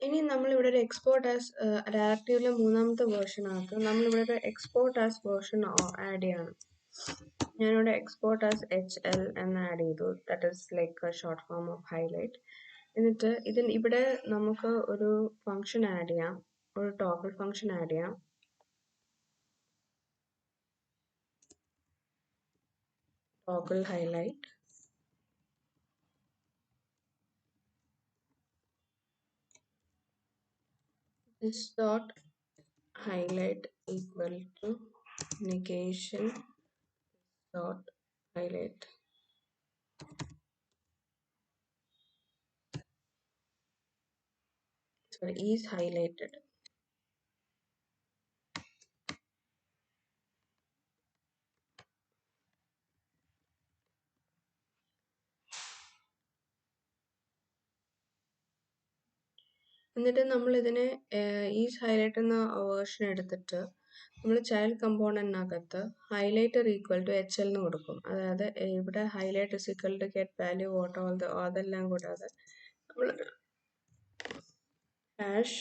ഇനി നമ്മളിവിടെ ഒരു എക്സ്പോർട്ട് ആസ് ഡയറക്റ്റീവിലെ മൂന്നാമത്തെ വേർഷനകത്ത് നമ്മളിവിടെ ഒരു എക്സ്പോർട്ട് ആസ് വേർഷൻ ആഡ് ചെയ്യണം. ഞാനിവിടെ എക്സ്പോർട്ട് ആസ് HL എന്ന് ആഡ് ചെയ്തു. That is like short form of highlight. എന്നിട്ട് ഇവിടെ നമുക്ക് ഒരു ഫംഗ്ഷൻ ആഡ് ചെയ്യാം, ഒരു ടോഗിൾ ഫംഗ്ഷൻ ആഡ് ചെയ്യാം. Toggle highlight. This dot highlight equal to negation dot highlight. Sorry, is highlighted. എന്നിട്ട് നമ്മൾ ഇതിനെ ഈസ് ഹൈലൈറ്റ് എന്ന വേർഷൻ എടുത്തിട്ട് നമ്മൾ ചൈൽഡ് കമ്പോണന്റിനകത്ത് ഹൈലൈറ്റർ ഈക്വൽ ടു HL എന്ന് കൊടുക്കും. അതായത് ഇവിടെ highlight is equal to get value what all അതെല്ലാം കൂടാതെ നമ്മൾ ഹാഷ്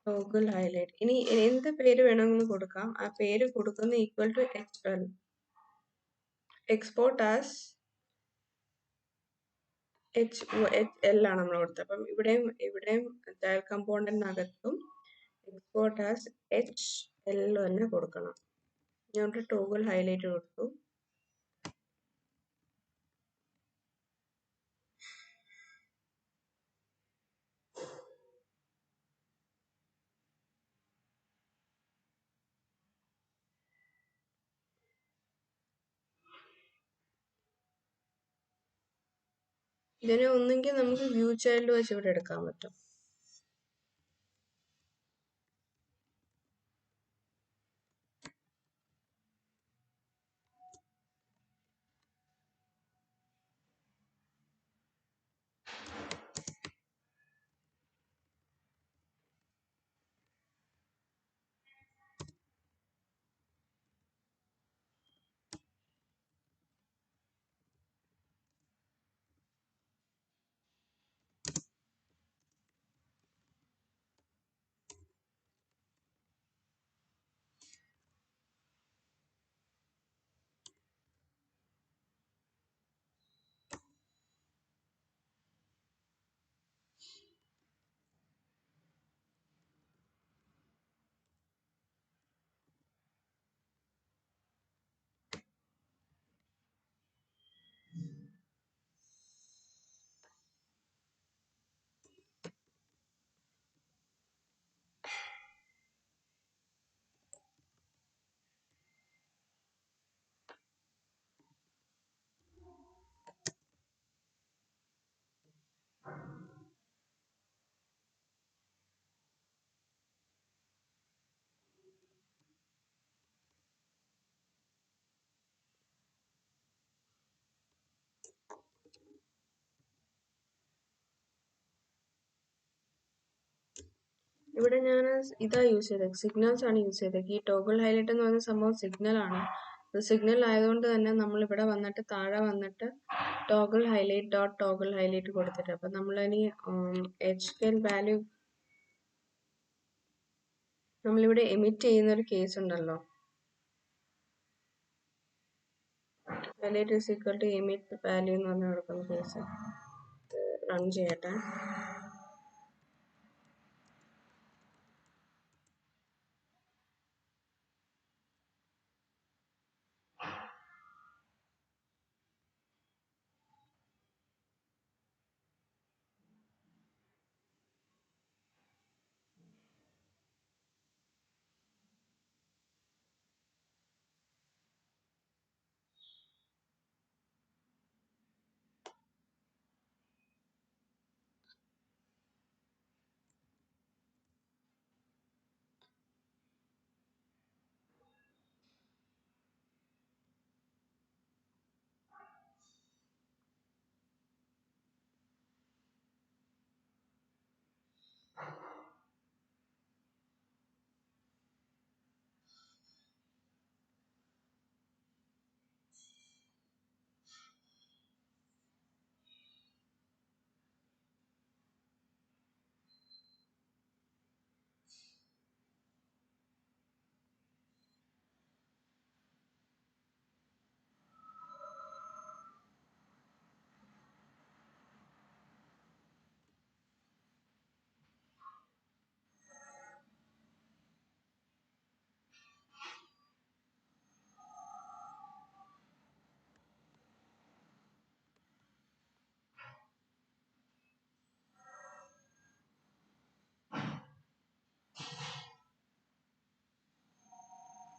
ടോഗിൾ ഹൈലൈറ്റ്. ഇനി എന്ത് പേര് വേണമെങ്കിലും കൊടുക്കാം. ആ പേര് കൊടുക്കുന്ന equal to HL. Export as HL ആണ് നമ്മൾ കൊടുത്തത്. അപ്പം ഇവിടെയും ചൈൽഡ് കമ്പോണന്റിനകത്തും എക്സ്പോർട്ട് ആസ് HL തന്നെ കൊടുക്കണം. ഞാൻ ടോഗിൾ ഹൈലൈറ്റ് കൊടുത്തു. ഇതിനെ ഒന്നെങ്കിൽ നമുക്ക് വ്യൂ ചൈൽഡ് വെച്ച് ഇവിടെ എടുക്കാൻ പറ്റും. ഇവിടെ ഞാൻ ഇതാ യൂസ് ചെയ്തത്, സിഗ്നൽസ് ആണ് യൂസ് ചെയ്തത്. ഈ ടോഗിൾ ഹൈലൈറ്റ് എന്ന് പറയുന്ന സംഭവം സിഗ്നൽ ആണ്. സിഗ്നൽ ആയതുകൊണ്ട് തന്നെ നമ്മൾ ഇവിടെ വന്നിട്ട് താഴെ വന്നിട്ട് toggle highlight dot toggle highlight കൊടുത്തിട്ട് അപ്പൊ നമ്മളിനി HL വാല്യൂ നമ്മളിവിടെ എമിറ്റ് ചെയ്യുന്ന ഒരു കേസ് ഉണ്ടല്ലോ, highlight is equal to emit value എന്ന് പറഞ്ഞ് കൊടുക്കുന്ന കേസ്. റൺ ചെയ്യട്ടെ.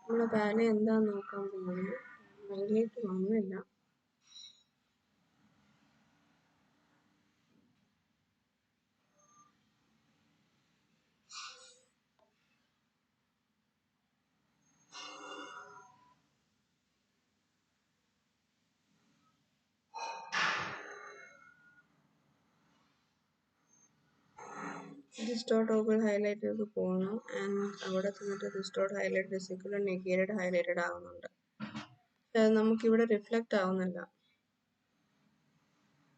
നമ്മുടെ വാല്യൂ എന്താന്ന് നോക്കാൻ പോകുന്നത്. ഹൈലൈറ്റ് വന്നില്ല. This dot toggle highlight പോകുന്നു ആൻഡ് അവിടെ ചെന്നിട്ട് this dot highlight is negated highlighted ആവുന്നുണ്ട്. നമുക്കിവിടെ റിഫ്ലക്റ്റ് ആവുന്നില്ല.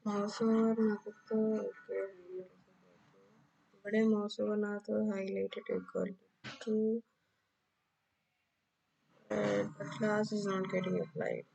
മൗസ് ഓവറിനകത്ത് ഇവിടെ മൗസ് ഓവറിനകത്ത് highlighted equal to the class is not getting applied.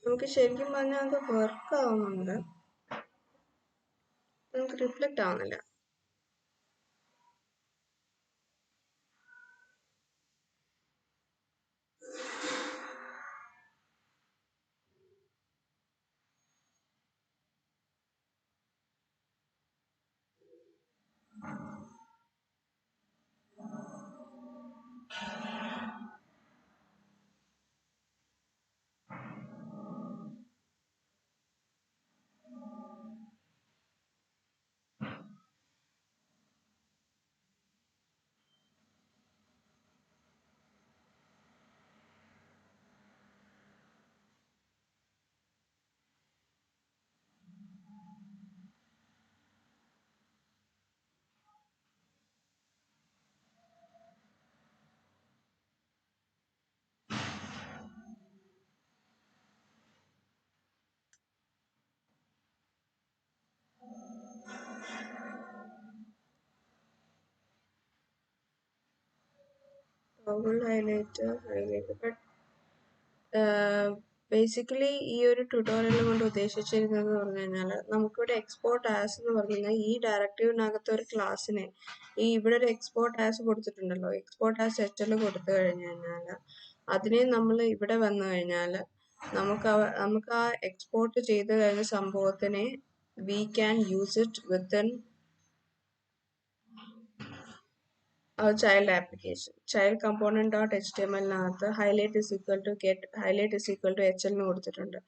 നമുക്ക് ശരിക്കും പറഞ്ഞാൽ അത് വർക്ക് ആവുന്നുണ്ട്, നമുക്ക് റിഫ്ലക്റ്റ് ആവുന്നില്ല. Toggle highlighter, but ബേസിക്കലി ഈ ഒരു ട്യൂട്ടോറിയൽ കൊണ്ട് ഉദ്ദേശിച്ചിരുന്നത് പറഞ്ഞു കഴിഞ്ഞാൽ നമുക്കിവിടെ എക്സ്പോർട്ട് ആസ് എന്ന് പറഞ്ഞു കഴിഞ്ഞാൽ ഈ ഡയറക്റ്റീവിനകത്ത് ഒരു ക്ലാസ്സിനെ ഇവിടെ ഒരു എക്സ്പോർട്ട് ആസ് കൊടുത്തിട്ടുണ്ടല്ലോ, എക്സ്പോർട്ട് ആസ് HL കൊടുത്തു കഴിഞ്ഞു കഴിഞ്ഞാൽ അതിനെ നമ്മൾ ഇവിടെ വന്നു കഴിഞ്ഞാൽ നമുക്ക് ആ എക്സ്പോർട്ട് ചെയ്ത് കഴിഞ്ഞ സംഭവത്തിനെ we can use it within our child application. Child component dot html നകത്ത് highlight is equal to get highlight is equal to hl എന്ന് കൊടുത്തിട്ടുണ്ട്.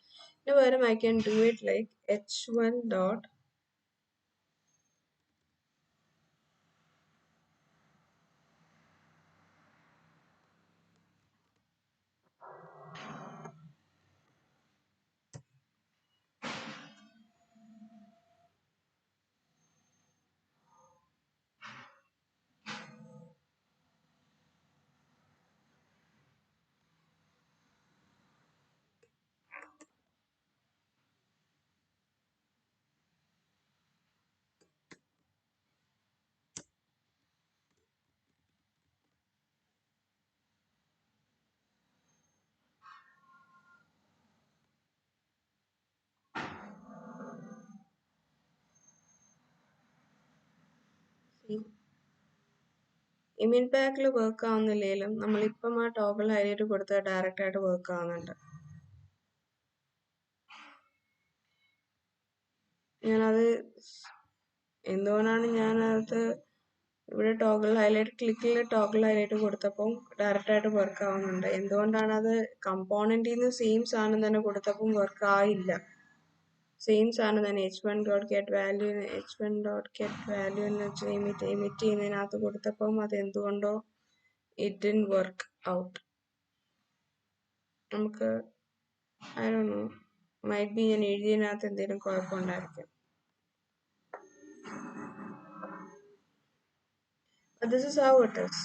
ഇതിന് പകരം I can do it like h1 dot ഇമിൻ പാക്കിൽ വർക്ക് ആവുന്നില്ലെങ്കിലും നമ്മളിപ്പം ആ ടോഗിൾ ഹൈലൈറ്റ് കൊടുത്താൽ ഡയറക്റ്റ് ആയിട്ട് വർക്ക് ആവുന്നുണ്ട്. ഞാനത് എന്തുകൊണ്ടാണ് ഞാനത് ഇവിടെ ടോഗിൾ ഹൈലൈറ്റ് ക്ലിക്കിൽ ടോഗിൾ ഹൈലൈറ്റ് കൊടുത്തപ്പോൾ ഡയറക്റ്റ് ആയിട്ട് വർക്ക് ആവുന്നുണ്ട്. എന്തുകൊണ്ടാണ് അത് കമ്പോണന്റിൽ നിന്ന് സെയിം സാധനം തന്നെ കൊടുത്തപ്പം വർക്ക് ആയില്ല. സെയിം സാധനം തന്നെ h1 ഡോട്ട് ഗെറ്റ് വാല്യൂ എന്ന് വെച്ച് എമിറ്റ് ചെയ്യുന്നതിനകത്ത് കൊടുത്തപ്പം അത് എന്തുകൊണ്ടോ it didn't work out. നമുക്ക് I don't know, might be ഞാൻ എഴുതിയതിനകത്ത് എന്തെങ്കിലും കുഴപ്പമുണ്ടായിരിക്കും. But this is how it is.